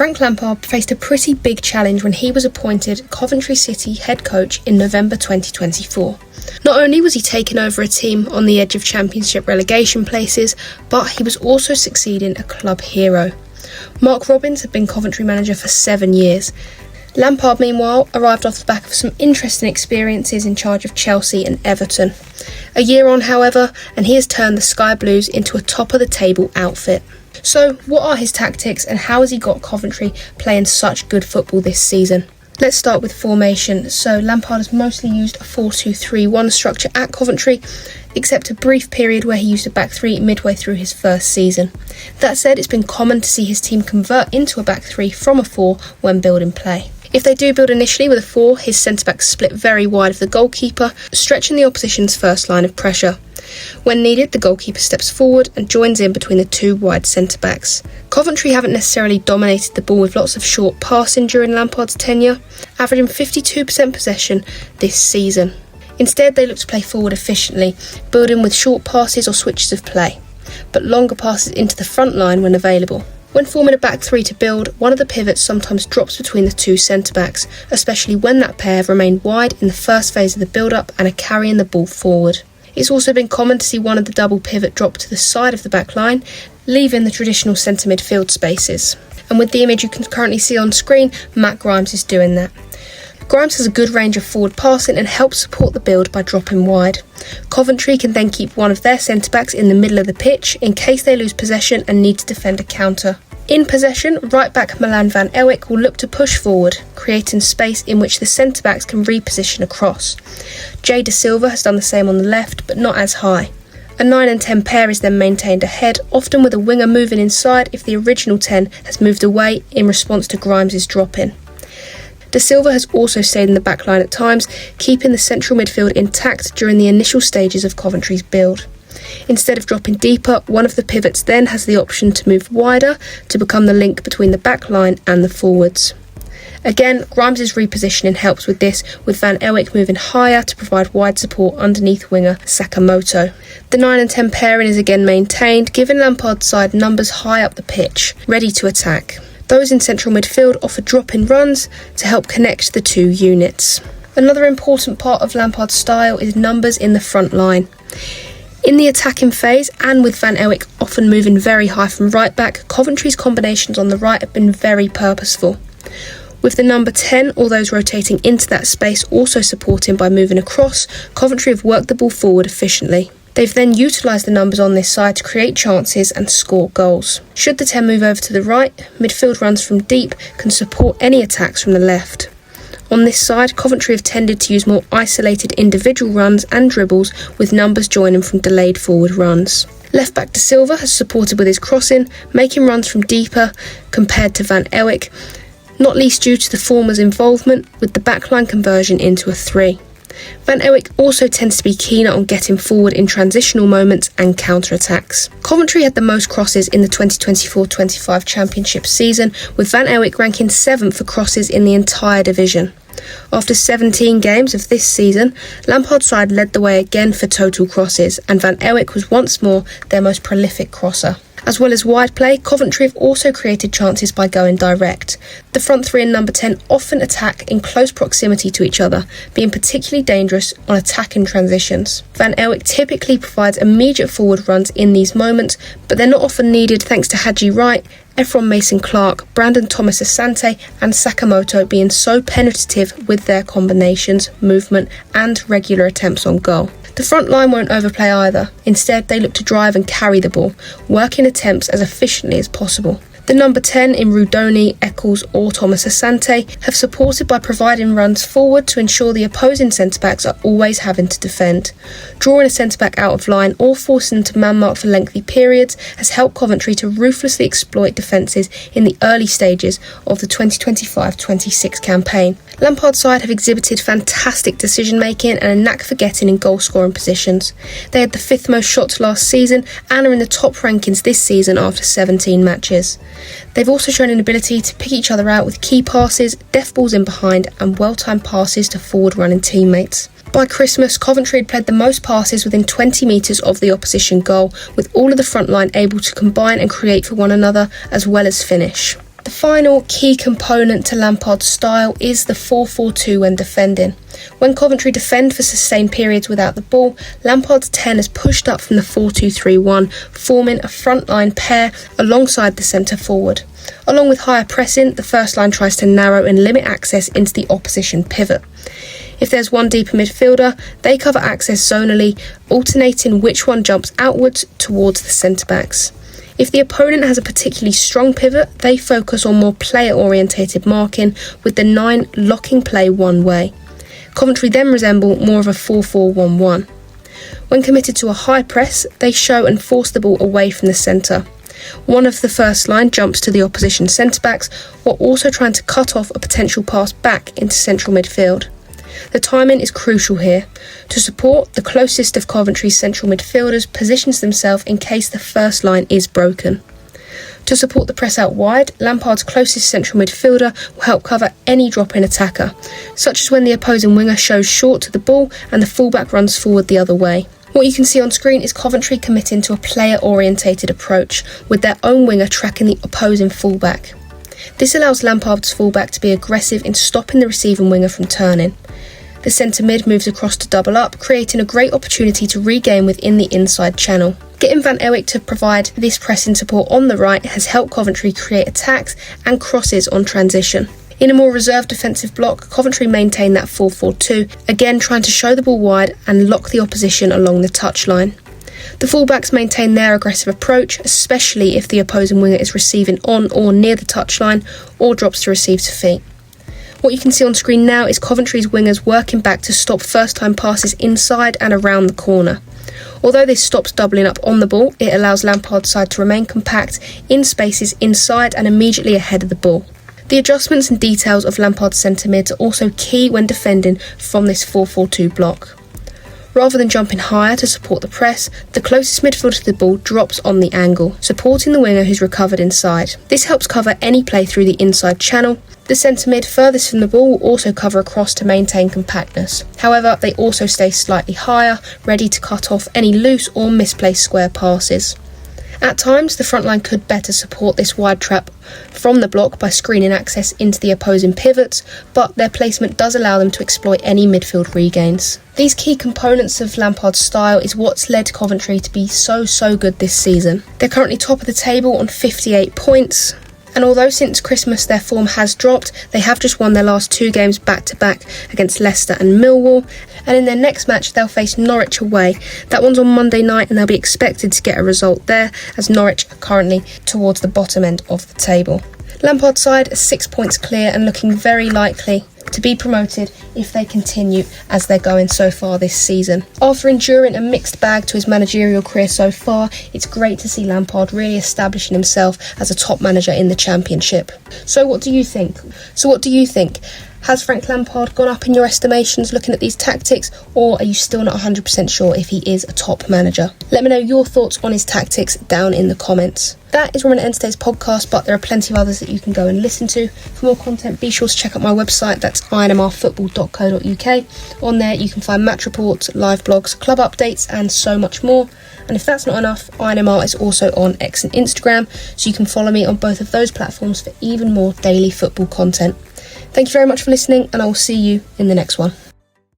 Frank Lampard faced a pretty big challenge when he was appointed Coventry City head coach in November 2024. Not only was he taking over a team on the edge of championship relegation places, but he was also succeeding a club hero. Mark Robins had been Coventry manager for 7 years. Lampard, meanwhile, arrived off the back of some interesting experiences in charge of Chelsea and Everton. A year on, however, and he has turned the Sky Blues into a top-of-the-table outfit. So, what are his tactics and how has he got Coventry playing such good football this season? Let's start with formation. So, Lampard has mostly used a 4-2-3-1 structure at Coventry, except a brief period where he used a back three midway through his first season. That said, it's been common to see his team convert into a back three from a 4 when building play. If they do build initially with a 4, his centre-backs split very wide of the goalkeeper, stretching the opposition's first line of pressure. When needed, the goalkeeper steps forward and joins in between the 2 wide centre-backs. Coventry haven't necessarily dominated the ball with lots of short passing during Lampard's tenure, averaging 52% possession this season. Instead, they look to play forward efficiently, building with short passes or switches of play, but longer passes into the front line when available. When forming a back three to build, one of the pivots sometimes drops between the 2 centre-backs, especially when that pair have remained wide in the first phase of the build-up and are carrying the ball forward. It's also been common to see one of the double pivot drop to the side of the back line, leaving the traditional centre midfield spaces. And with the image you can currently see on screen, Matt Grimes is doing that. Grimes has a good range of forward passing and helps support the build by dropping wide. Coventry can then keep one of their centre-backs in the middle of the pitch in case they lose possession and need to defend a counter. In possession, right-back Milan van Ewijk will look to push forward, creating space in which the centre-backs can reposition across. Jay Da Silva has done the same on the left, but not as high. A 9 and 10 pair is then maintained ahead, often with a winger moving inside if the original 10 has moved away in response to Grimes' drop-in. Da Silva has also stayed in the back line at times, keeping the central midfield intact during the initial stages of Coventry's build. Instead of dropping deeper, one of the pivots then has the option to move wider to become the link between the back line and the forwards. Again, Grimes' repositioning helps with this, with Van Ewijk moving higher to provide wide support underneath winger Sakamoto. The 9 and 10 pairing is again maintained, giving Lampard's side numbers high up the pitch, ready to attack. Those in central midfield offer drop-in runs to help connect the 2 units. Another important part of Lampard's style is numbers in the front line. In the attacking phase, and with Van Ewijk often moving very high from right back, Coventry's combinations on the right have been very purposeful. With the number 10 or those rotating into that space also supporting by moving across, Coventry have worked the ball forward efficiently. They've then utilised the numbers on this side to create chances and score goals. Should the 10 move over to the right, midfield runs from deep can support any attacks from the left. On this side, Coventry have tended to use more isolated individual runs and dribbles, with numbers joining from delayed forward runs. Left back Da Silva has supported with his crossing, making runs from deeper compared to Van Ewijk, not least due to the former's involvement with the backline conversion into a 3. Van Ewijk also tends to be keener on getting forward in transitional moments and counter-attacks. Coventry had the most crosses in the 2024-25 Championship season, with Van Ewijk ranking 7th for crosses in the entire division. After 17 games of this season, Lampard's side led the way again for total crosses, and Van Ewijk was once more their most prolific crosser. As well as wide play, Coventry have also created chances by going direct. The front 3 and number 10 often attack in close proximity to each other, being particularly dangerous on attacking transitions. Van Ewijk typically provides immediate forward runs in these moments, but they're not often needed thanks to Haji Wright, Ephron Mason-Clark, Brandon Thomas Asante and Sakamoto being so penetrative with their combinations, movement and regular attempts on goal. The front line won't overplay either. Instead, they look to drive and carry the ball, working attempts as efficiently as possible. The number 10 in Rudoni, Eccles or Thomas Asante have supported by providing runs forward to ensure the opposing centre-backs are always having to defend. Drawing a centre-back out of line or forcing them to man-mark for lengthy periods has helped Coventry to ruthlessly exploit defences in the early stages of the 2025-26 campaign. Lampard's side have exhibited fantastic decision-making and a knack for getting in goal-scoring positions. They had the 5th most shots last season and are in the top rankings this season after 17 matches. They've also shown an ability to pick each other out with key passes, deft balls in behind and well-timed passes to forward-running teammates. By Christmas, Coventry had played the most passes within 20 metres of the opposition goal, with all of the front line able to combine and create for one another as well as finish. The final key component to Lampard's style is the 4-4-2 when defending. When Coventry defend for sustained periods without the ball, Lampard's 10 is pushed up from the 4-2-3-1, forming a frontline pair alongside the centre forward. Along with higher pressing, the first line tries to narrow and limit access into the opposition pivot. If there's one deeper midfielder, they cover access zonally, alternating which one jumps outwards towards the centre-backs. If the opponent has a particularly strong pivot, they focus on more player-orientated marking, with the 9 locking play one way. Coventry then resemble more of a 4-4-1-1. When committed to a high press, they show and force the ball away from the centre. One of the first line jumps to the opposition centre-backs, while also trying to cut off a potential pass back into central midfield. The timing is crucial here. To support, the closest of Coventry's central midfielders positions themselves in case the first line is broken. To support the press out wide, Lampard's closest central midfielder will help cover any drop-in attacker, such as when the opposing winger shows short to the ball and the fullback runs forward the other way. What you can see on screen is Coventry committing to a player-orientated approach, with their own winger tracking the opposing fullback. This allows Lampard's fullback to be aggressive in stopping the receiving winger from turning. The centre mid moves across to double up, creating a great opportunity to regain within the inside channel. Getting Van Ewijk to provide this pressing support on the right has helped Coventry create attacks and crosses on transition. In a more reserved defensive block, Coventry maintain that 4-4-2, again trying to show the ball wide and lock the opposition along the touchline. The fullbacks maintain their aggressive approach, especially if the opposing winger is receiving on or near the touchline or drops to receive to feet. What you can see on screen now is Coventry's wingers working back to stop first-time passes inside and around the corner. Although this stops doubling up on the ball, it allows Lampard's side to remain compact in spaces inside and immediately ahead of the ball. The adjustments and details of Lampard's centre mids are also key when defending from this 4-4-2 block. Rather than jumping higher to support the press, the closest midfielder to the ball drops on the angle, supporting the winger who's recovered inside. This helps cover any play through the inside channel. The centre mid furthest from the ball will also cover across to maintain compactness. However, they also stay slightly higher, ready to cut off any loose or misplaced square passes. At times, the front line could better support this wide trap from the block by screening access into the opposing pivots, but their placement does allow them to exploit any midfield regains. These key components of Lampard's style is what's led Coventry to be so good this season. They're currently top of the table on 58 points. And although since Christmas their form has dropped, they have just won their last 2 games back-to-back against Leicester and Millwall, and in their next match they'll face Norwich away. That one's on Monday night and they'll be expected to get a result there, as Norwich are currently towards the bottom end of the table. Lampard's side are 6 points clear and looking very likely to be promoted if they continue as they're going so far this season. After enduring a mixed bag to his managerial career so far, it's great to see Lampard really establishing himself as a top manager in the Championship. So what do you think? Has Frank Lampard gone up in your estimations looking at these tactics, or are you still not 100% sure if he is a top manager? Let me know your thoughts on his tactics down in the comments. That is where I'm going to end today's podcast, but there are plenty of others that you can go and listen to. For more content, be sure to check out my website, that's inmrfootball.co.uk. On there you can find match reports, live blogs, club updates and so much more. And if that's not enough, INMR is also on X and Instagram, so you can follow me on both of those platforms for even more daily football content. Thank you very much for listening, and I will see you in the next one.